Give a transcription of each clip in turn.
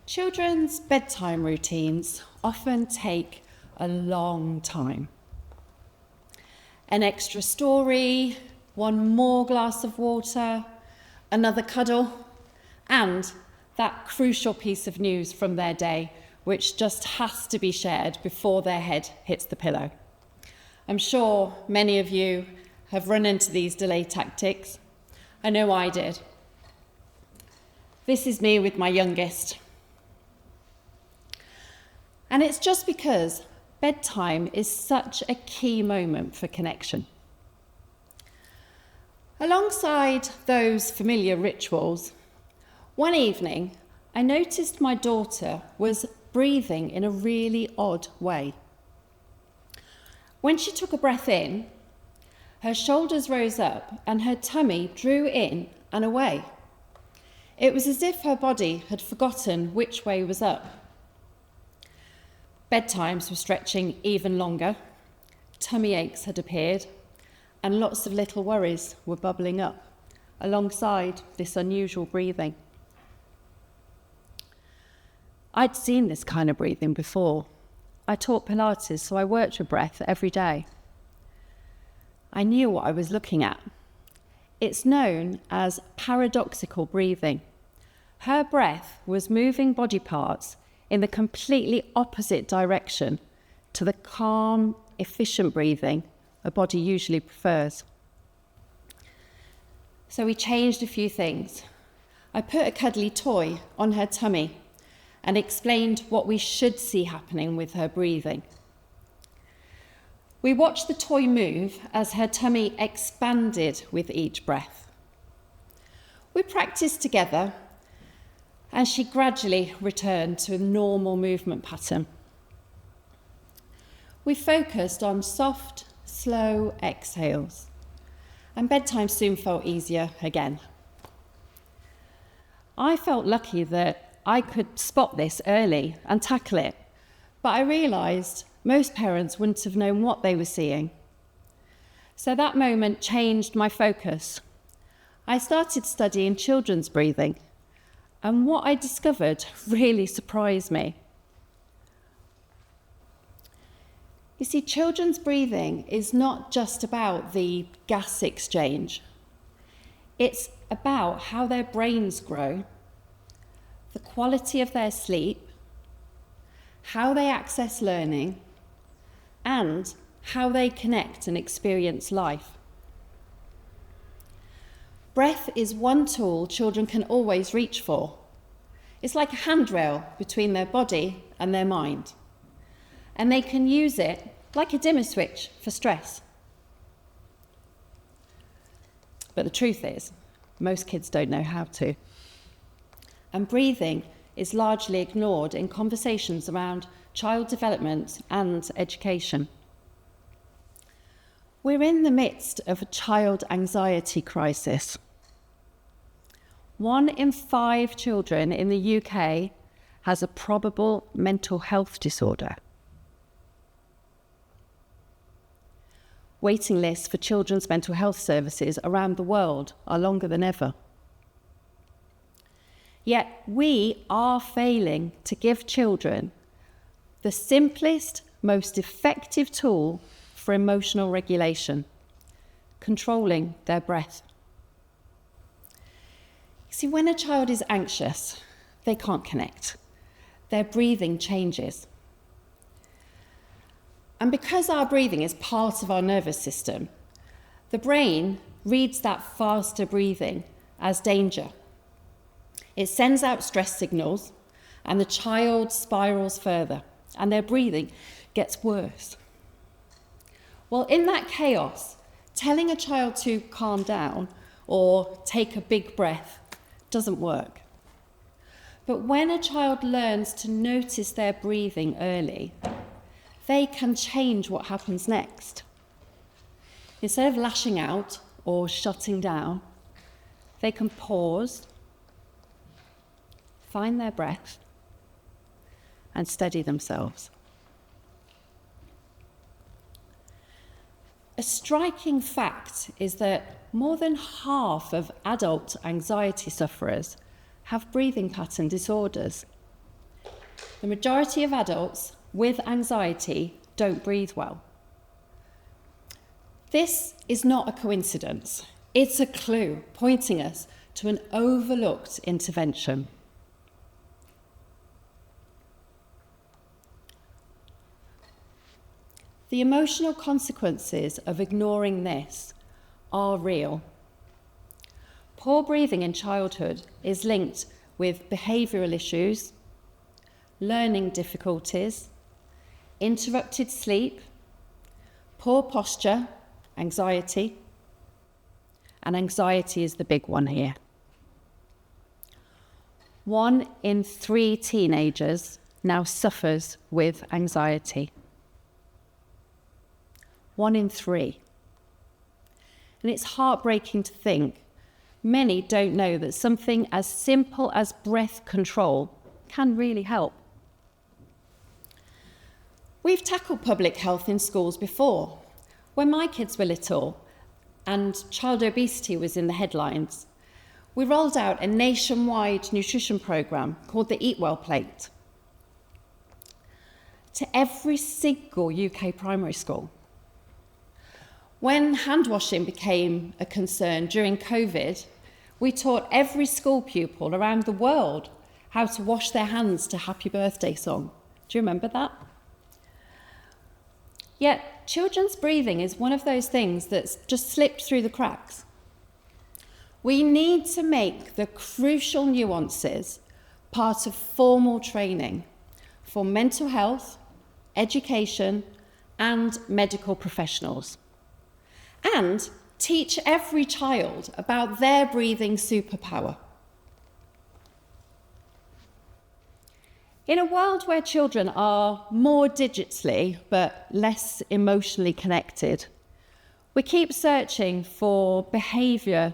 Children's bedtime routines often take a long time. An extra story, one more glass of water, another cuddle, and that crucial piece of news from their day, which just has to be shared before their head hits the pillow. I'm sure many of you have run into these delay tactics. I know I did. This is me with my youngest. And it's just because bedtime is such a key moment for connection. Alongside those familiar rituals, one evening I noticed my daughter was breathing in a really odd way. When she took a breath in, her shoulders rose up and her tummy drew in and away. It was as if her body had forgotten which way was up. Bedtimes were stretching even longer, tummy aches had appeared, and lots of little worries were bubbling up alongside this unusual breathing. I'd seen this kind of breathing before. I taught Pilates, so I worked with breath every day. I knew what I was looking at. It's known as paradoxical breathing. Her breath was moving body parts in the completely opposite direction to the calm, efficient breathing a body usually prefers. So we changed a few things. I put a cuddly toy on her tummy and explained what we should see happening with her breathing. We watched the toy move as her tummy expanded with each breath. We practiced together, and she gradually returned to a normal movement pattern. We focused on soft, slow exhales, and bedtime soon felt easier again. I felt lucky that I could spot this early and tackle it, but I realised most parents wouldn't have known what they were seeing. So that moment changed my focus. I started studying children's breathing, and what I discovered really surprised me. You see, children's breathing is not just about the gas exchange. It's about how their brains grow, the quality of their sleep, how they access learning, and how they connect and experience life. Breath is one tool children can always reach for. It's like a handrail between their body and their mind. And they can use it like a dimmer switch for stress. But the truth is, most kids don't know how to. And breathing is largely ignored in conversations around child development and education. We're in the midst of a child anxiety crisis. 1 in 5 children in the UK has a probable mental health disorder. Waiting lists for children's mental health services around the world are longer than ever. Yet we are failing to give children the simplest, most effective tool for emotional regulation, controlling their breath. See, when a child is anxious, they can't connect. Their breathing changes. And because our breathing is part of our nervous system, the brain reads that faster breathing as danger. It sends out stress signals, and the child spirals further, and their breathing gets worse. Well, in that chaos, telling a child to calm down or take a big breath doesn't work. But when a child learns to notice their breathing early, they can change what happens next. Instead of lashing out or shutting down, they can pause, find their breath, and steady themselves. A striking fact is that more than half of adult anxiety sufferers have breathing pattern disorders. The majority of adults with anxiety don't breathe well. This is not a coincidence. It's a clue pointing us to an overlooked intervention. The emotional consequences of ignoring this are real. Poor breathing in childhood is linked with behavioural issues, learning difficulties, interrupted sleep, poor posture, anxiety, and anxiety is the big one here. 1 in 3 teenagers now suffers with anxiety. 1 in 3. And it's heartbreaking to think many don't know that something as simple as breath control can really help. We've tackled public health in schools before. When my kids were little and child obesity was in the headlines, we rolled out a nationwide nutrition programme called the Eat Well Plate to every single UK primary school. When hand washing became a concern during COVID, we taught every school pupil around the world how to wash their hands to Happy Birthday song. Do you remember that? Yet, children's breathing is one of those things that's just slipped through the cracks. We need to make the crucial nuances part of formal training for mental health, education, and medical professionals. And teach every child about their breathing superpower. In a world where children are more digitally but less emotionally connected, we keep searching for behaviour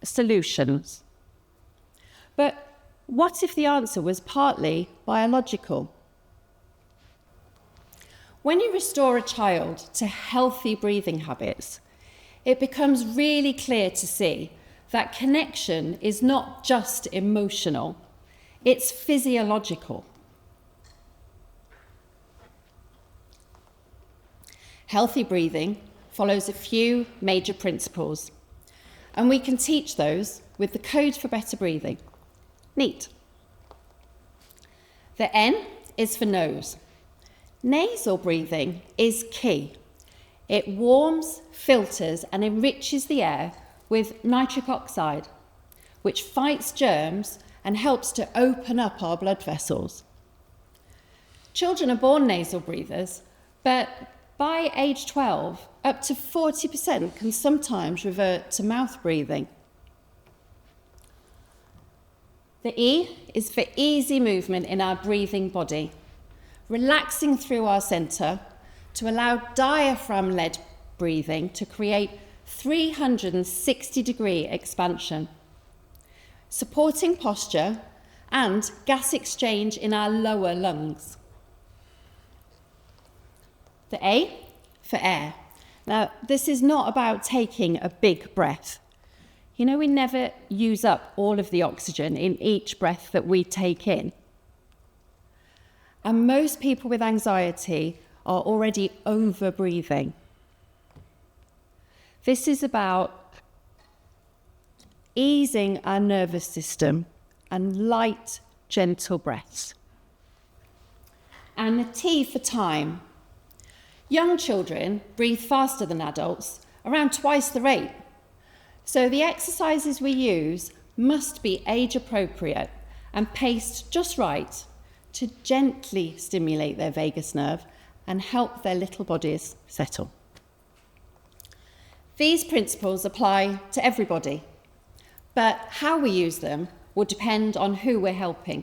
solutions. But what if the answer was partly biological? When you restore a child to healthy breathing habits, it becomes really clear to see that connection is not just emotional, it's physiological. Healthy breathing follows a few major principles, and we can teach those with the Code for Better Breathing. Neat. The N is for nose. Nasal breathing is key. It warms, filters, and enriches the air with nitric oxide, which fights germs and helps to open up our blood vessels. Children are born nasal breathers, but by age 12, up to 40% can sometimes revert to mouth breathing. The E is for easy movement in our breathing body, relaxing through our centre to allow diaphragm-led breathing to create 360-degree expansion, supporting posture and gas exchange in our lower lungs. The A for air. Now, this is not about taking a big breath. You know, we never use up all of the oxygen in each breath that we take in. And most people with anxiety are already over-breathing. This is about easing our nervous system and light, gentle breaths. And the T for time. Young children breathe faster than adults, around twice the rate. So the exercises we use must be age appropriate and paced just right to gently stimulate their vagus nerve and help their little bodies settle. These principles apply to everybody, but how we use them will depend on who we're helping.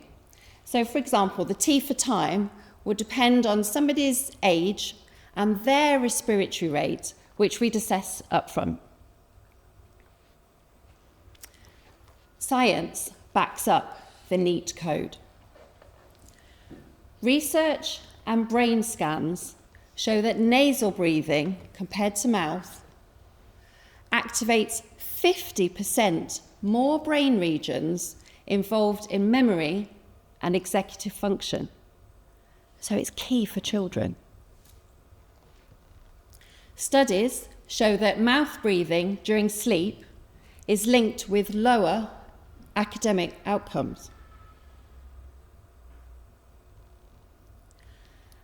So, for example, the T for time will depend on somebody's age and their respiratory rate, which we'd assess up front. Science backs up the NEAT code. Research and brain scans show that nasal breathing, compared to mouth, activates 50% more brain regions involved in memory and executive function. So it's key for children. Studies show that mouth breathing during sleep is linked with lower academic outcomes.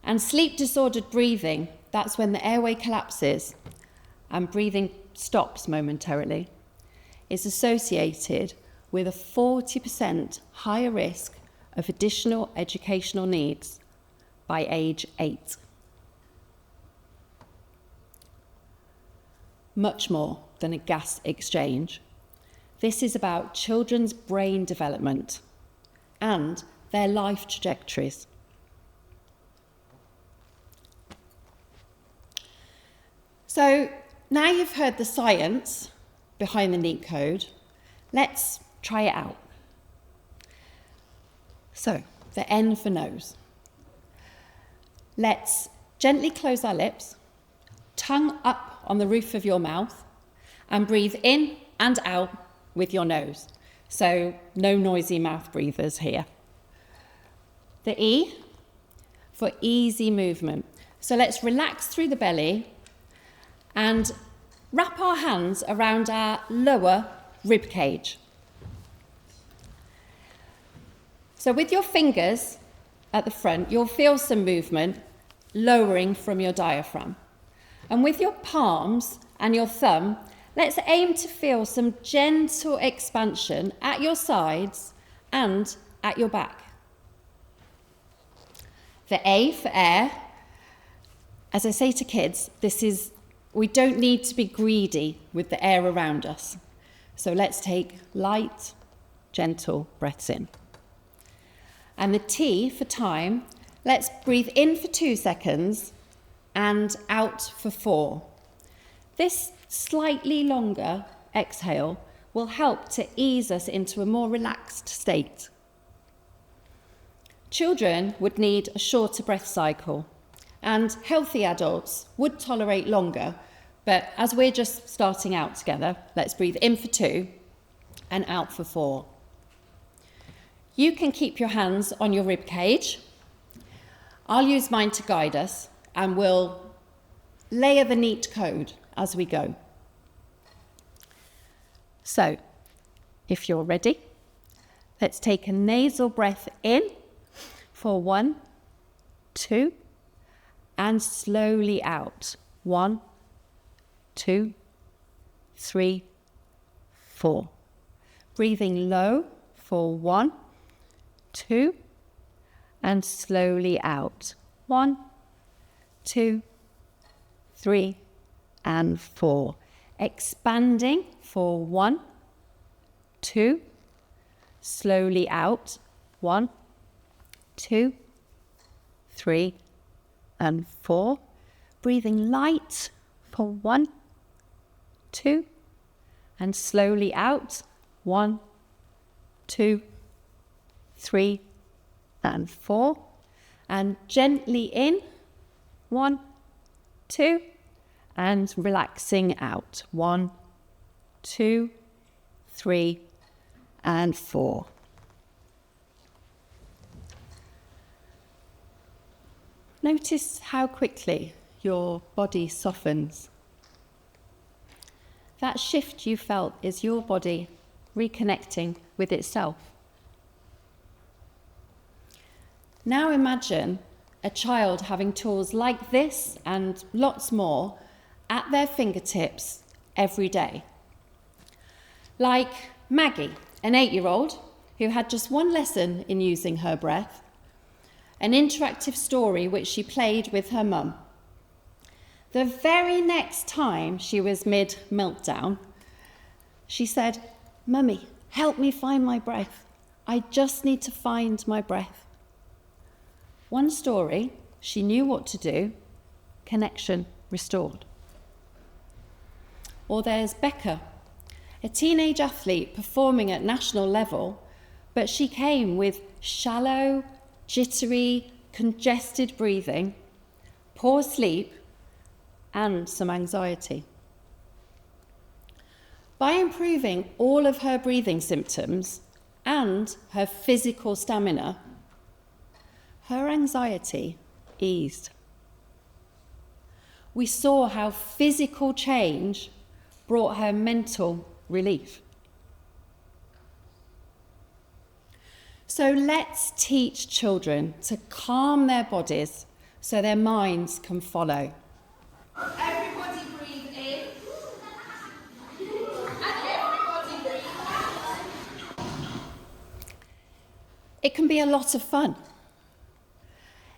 And sleep-disordered breathing, that's when the airway collapses and breathing stops momentarily, is associated with a 40% higher risk of additional educational needs by age 8. Much more than a gas exchange. This is about children's brain development and their life trajectories. So now you've heard the science behind the NEAT code, let's try it out. So, the N for nose. Let's gently close our lips, tongue up on the roof of your mouth, and breathe in and out with your nose. So, no noisy mouth breathers here. The E for easy movement. So let's relax through the belly and wrap our hands around our lower rib cage. So with your fingers at the front, you'll feel some movement lowering from your diaphragm. And with your palms and your thumb, let's aim to feel some gentle expansion at your sides and at your back. The A for air. As I say to kids, we don't need to be greedy with the air around us. So let's take light, gentle breaths in. And the T for time, let's breathe in for 2 seconds and out for 4. This slightly longer exhale will help to ease us into a more relaxed state. Children would need a shorter breath cycle, and healthy adults would tolerate longer, but as we're just starting out together, let's breathe in for 2 and out for 4. You can keep your hands on your rib cage. I'll use mine to guide us, and we'll layer the NEAT code as we go. So, if you're ready, let's take a nasal breath in for 1, 2, and slowly out. 1, 2, 3, 4. Breathing low for 1, 2, and slowly out. 1, 2, 3, and 4. Expanding for 1, 2, slowly out. 1, 2, 3, and 4. Breathing light for 1, 2, and slowly out. 1, 2, 3, and 4. And gently in. 1, 2, and relaxing out. 1, 2, 3, and 4. Notice how quickly your body softens. That shift you felt is your body reconnecting with itself. Now imagine a child having tools like this and lots more at their fingertips every day. Like Maggie, an 8-year-old who had just one lesson in using her breath, an interactive story which she played with her mum. The very next time she was mid-meltdown, she said, "Mummy, help me find my breath. I just need to find my breath." One story, she knew what to do, connection restored. Or there's Becca, a teenage athlete performing at national level, but she came with shallow, jittery, congested breathing, poor sleep, and some anxiety. By improving all of her breathing symptoms and her physical stamina, her anxiety eased. We saw how physical change brought her mental relief. So let's teach children to calm their bodies so their minds can follow. Everybody breathe in. And everybody breathe out. It can be a lot of fun.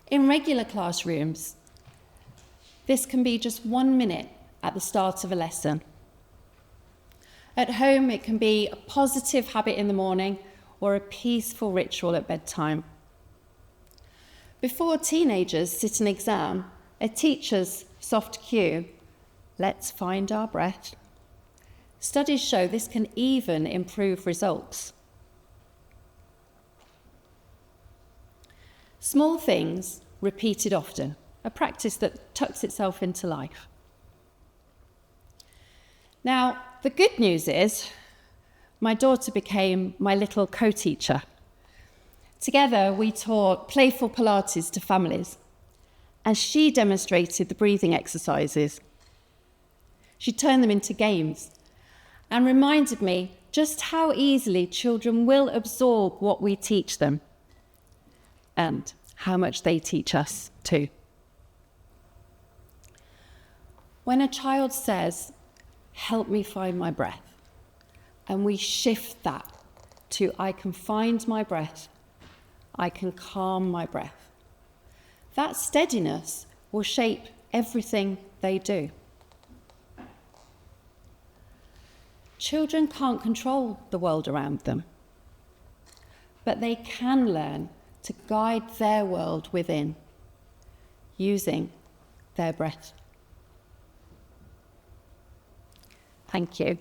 In regular classrooms, this can be just 1 minute at the start of a lesson. At home, it can be a positive habit in the morning or a peaceful ritual at bedtime. Before teenagers sit an exam, a teacher's soft cue, let's find our breath. Studies show this can even improve results. Small things repeated often, a practice that tucks itself into life. Now, the good news is my daughter became my little co-teacher. Together, we taught playful Pilates to families, and she demonstrated the breathing exercises. She turned them into games and reminded me just how easily children will absorb what we teach them and how much they teach us too. When a child says, "Help me find my breath," and we shift that to "I can find my breath, I can calm my breath," that steadiness will shape everything they do. Children can't control the world around them, but they can learn to guide their world within, using their breath. Thank you.